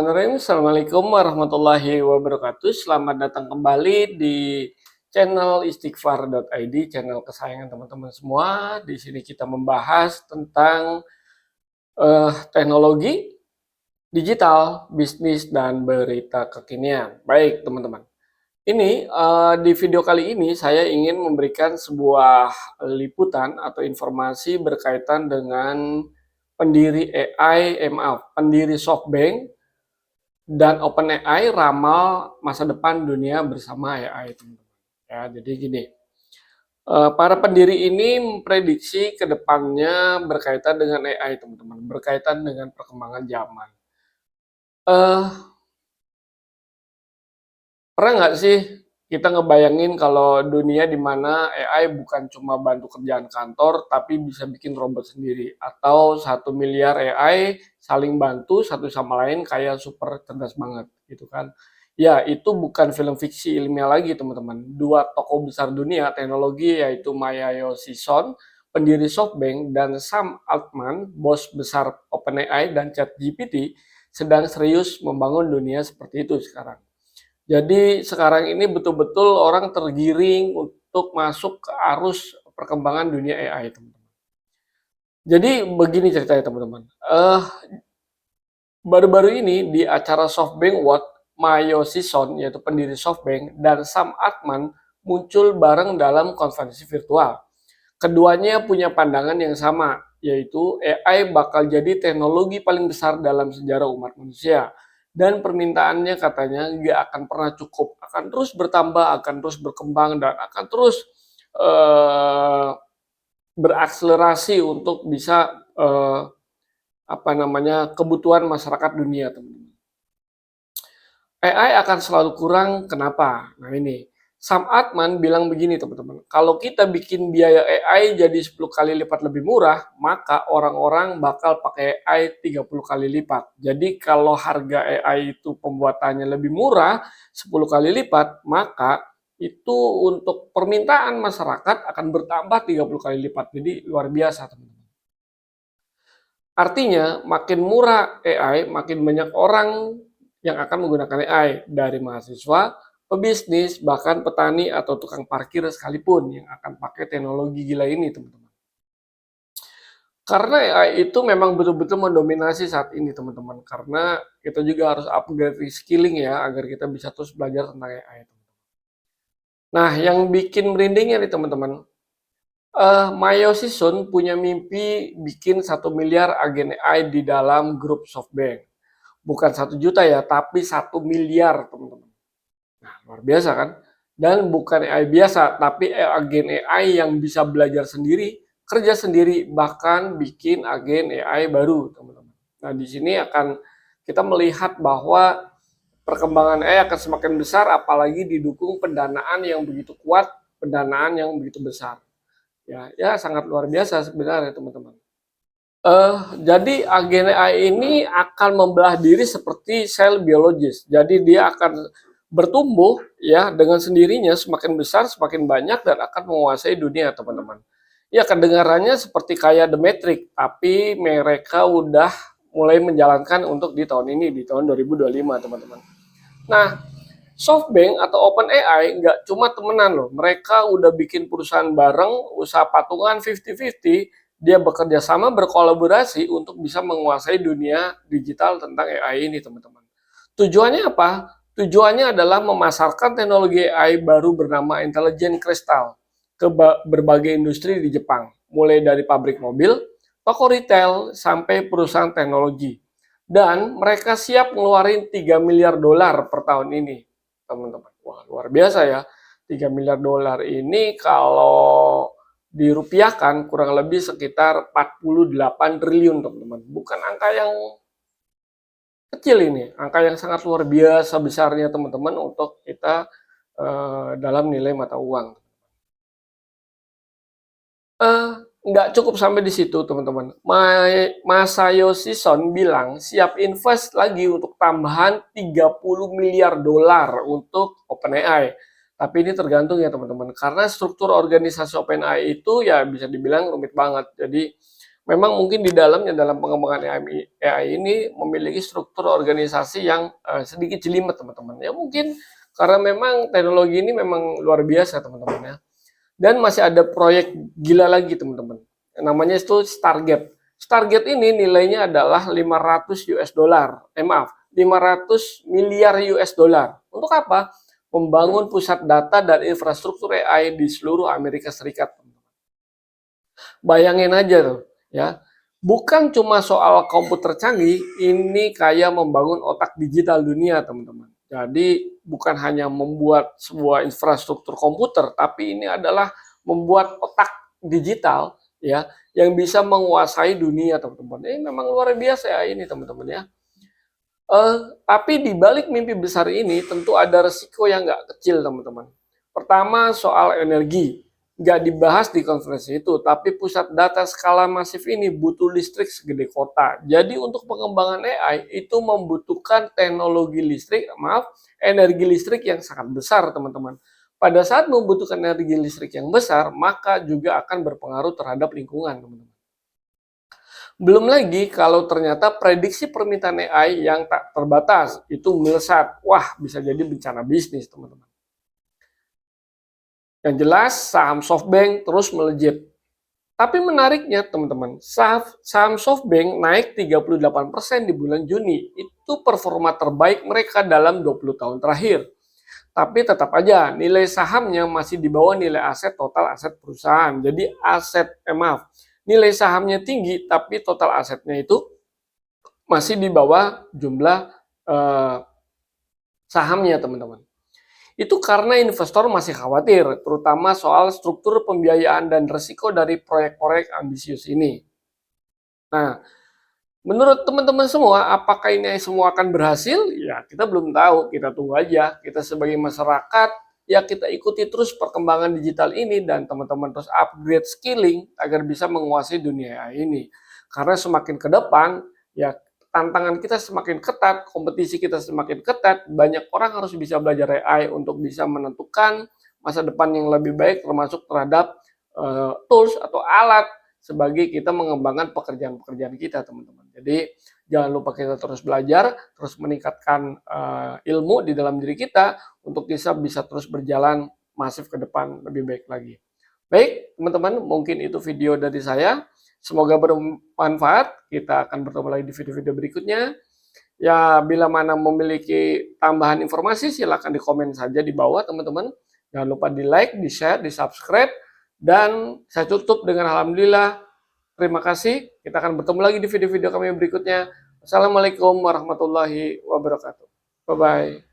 Assalamualaikum warahmatullahi wabarakatuh. Selamat datang kembali di channel istighfar.id, channel kesayangan teman-teman semua. Di sini kita membahas tentang teknologi, digital, bisnis, dan berita kekinian. Baik, teman-teman. Di video kali ini saya ingin memberikan sebuah liputan atau informasi berkaitan dengan pendiri SoftBank dan OpenAI ramal masa depan dunia bersama AI, teman-teman. Ya, jadi gini, para pendiri ini memprediksi ke depannya berkaitan dengan AI, teman-teman, berkaitan dengan perkembangan zaman. Eh, Pernah nggak sih kita ngebayangin kalau dunia di mana AI bukan cuma bantu kerjaan kantor, tapi bisa bikin robot sendiri, atau 1 miliar AI saling bantu satu sama lain kayak super cerdas banget, gitu kan? Ya, itu bukan film fiksi ilmiah lagi, teman-teman. Dua tokoh besar dunia teknologi yaitu Masayoshi Son, pendiri SoftBank, dan Sam Altman, bos besar OpenAI dan ChatGPT, sedang serius membangun dunia seperti itu sekarang. Jadi sekarang ini betul-betul orang tergiring untuk masuk ke arus perkembangan dunia AI, teman-teman. Jadi begini ceritanya, teman-teman. Baru-baru ini di acara SoftBank World, Masayoshi Son, yaitu pendiri SoftBank, dan Sam Altman muncul bareng dalam konferensi virtual. Keduanya punya pandangan yang sama, yaitu AI bakal jadi teknologi paling besar dalam sejarah umat manusia. Dan permintaannya katanya nggak akan pernah cukup, akan terus bertambah, akan terus berkembang, dan akan terus berakselerasi untuk bisa kebutuhan masyarakat dunia, teman-teman. AI akan selalu kurang, kenapa? Nah ini, Sam Altman bilang begini, teman-teman. Kalau kita bikin biaya AI jadi 10 kali lipat lebih murah, maka orang-orang bakal pakai AI 30 kali lipat. Jadi kalau harga AI itu pembuatannya lebih murah 10 kali lipat, maka itu untuk permintaan masyarakat akan bertambah 30 kali lipat. Jadi luar biasa, teman-teman. Artinya, makin murah AI, makin banyak orang yang akan menggunakan AI, dari mahasiswa, pebisnis, bahkan petani atau tukang parkir sekalipun yang akan pakai teknologi gila ini, teman-teman. Karena AI itu memang betul-betul mendominasi saat ini, teman-teman. Karena kita juga harus upgrade skilling ya, agar kita bisa terus belajar tentang AI. Nah, yang bikin merindingnya nih, teman-teman, Masayoshi Son punya mimpi bikin 1 miliar agen AI di dalam grup SoftBank. Bukan 1 juta ya, tapi 1 miliar, teman-teman. Nah, luar biasa kan? Dan bukan AI biasa, tapi agen AI yang bisa belajar sendiri, kerja sendiri, bahkan bikin agen AI baru, teman-teman. Nah, di sini akan kita melihat bahwa perkembangan AI akan semakin besar, apalagi didukung pendanaan yang begitu kuat, pendanaan yang begitu besar. Ya, sangat luar biasa sebenarnya, teman-teman. Jadi agen AI ini akan membelah diri seperti sel biologis. Jadi dia akan bertumbuh ya dengan sendirinya, semakin besar, semakin banyak, dan akan menguasai dunia, teman-teman. Ya, kedengarannya seperti kayak The Matrix, tapi mereka udah mulai menjalankan untuk di tahun ini, di tahun 2025, teman-teman. Nah, SoftBank atau OpenAI nggak cuma temenan loh, mereka udah bikin perusahaan bareng, usaha patungan 50-50, dia bekerja sama, berkolaborasi untuk bisa menguasai dunia digital tentang AI ini, teman-teman. Tujuannya apa? Tujuannya adalah memasarkan teknologi AI baru bernama Intelligent Crystal ke berbagai industri di Jepang, mulai dari pabrik mobil, toko retail, sampai perusahaan teknologi. Dan mereka siap ngeluarin 3 miliar dolar per tahun ini, teman-teman. Wah, luar biasa ya. 3 miliar dolar ini kalau dirupiahkan kurang lebih sekitar 48 triliun, teman-teman. Bukan angka yang kecil ini, angka yang sangat luar biasa besarnya, teman-teman, untuk kita dalam nilai mata uang. Eh, nggak cukup sampai di situ, teman-teman. Masayoshi Son bilang siap invest lagi untuk tambahan 30 miliar dolar untuk OpenAI. Tapi ini tergantung ya, teman-teman. Karena struktur organisasi OpenAI itu ya bisa dibilang rumit banget. Jadi Memang mungkin di dalamnya dalam pengembangan AI ini memiliki struktur organisasi yang sedikit jelimet teman-teman. Ya mungkin karena memang teknologi ini memang luar biasa teman-teman ya. Dan masih ada proyek gila lagi teman-teman. Namanya itu Stargate. Stargate ini nilainya adalah 500 US dollar. Maaf, 500 miliar US dollar. Untuk apa? Membangun pusat data dan infrastruktur AI di seluruh Amerika Serikat. Bayangin aja tuh, ya. Bukan cuma soal komputer canggih, ini kayak membangun otak digital dunia, teman-teman. Jadi bukan hanya membuat sebuah infrastruktur komputer, tapi ini adalah membuat otak digital ya yang bisa menguasai dunia, teman-teman. Ini memang luar biasa ya ini, teman-teman ya. Tapi di balik mimpi besar ini tentu ada resiko yang nggak kecil, teman-teman. Pertama, soal energi. Nggak dibahas di konferensi itu, tapi pusat data skala masif ini butuh listrik segede kota. Jadi untuk pengembangan AI itu membutuhkan teknologi listrik, energi listrik yang sangat besar, teman-teman. Pada saat membutuhkan energi listrik yang besar, maka juga akan berpengaruh terhadap lingkungan, teman-teman. Belum lagi kalau ternyata prediksi permintaan AI yang tak terbatas itu melesat. Wah, bisa jadi bencana bisnis, teman-teman. Yang jelas, saham SoftBank terus melejit. Tapi menariknya, teman-teman, saham SoftBank naik 38% di bulan Juni. Itu performa terbaik mereka dalam 20 tahun terakhir. Tapi tetap aja, nilai sahamnya masih di bawah nilai aset total aset perusahaan. Jadi nilai sahamnya tinggi, tapi total asetnya itu masih di bawah jumlah sahamnya, teman-teman. Itu karena investor masih khawatir, terutama soal struktur pembiayaan dan risiko dari proyek-proyek ambisius ini. Nah, menurut teman-teman semua, apakah ini semua akan berhasil? Ya, kita belum tahu, kita tunggu aja. Kita sebagai masyarakat, ya kita ikuti terus perkembangan digital ini dan teman-teman terus upgrade skilling agar bisa menguasai dunia AI ini. Karena semakin ke depan, ya tantangan kita semakin ketat, kompetisi kita semakin ketat, banyak orang harus bisa belajar AI untuk bisa menentukan masa depan yang lebih baik termasuk terhadap tools atau alat sebagai kita mengembangkan pekerjaan-pekerjaan kita, teman-teman. Jadi jangan lupa kita terus belajar, terus meningkatkan ilmu di dalam diri kita untuk bisa terus berjalan masif ke depan lebih baik lagi. Baik, teman-teman, mungkin itu video dari saya. Semoga bermanfaat. Kita akan bertemu lagi di video-video berikutnya. Ya, bila mana memiliki tambahan informasi, silakan di komen saja di bawah, teman-teman. Jangan lupa di like, di share, di subscribe. Dan saya tutup dengan alhamdulillah. Terima kasih. Kita akan bertemu lagi di video-video kami berikutnya. Assalamualaikum warahmatullahi wabarakatuh. Bye-bye.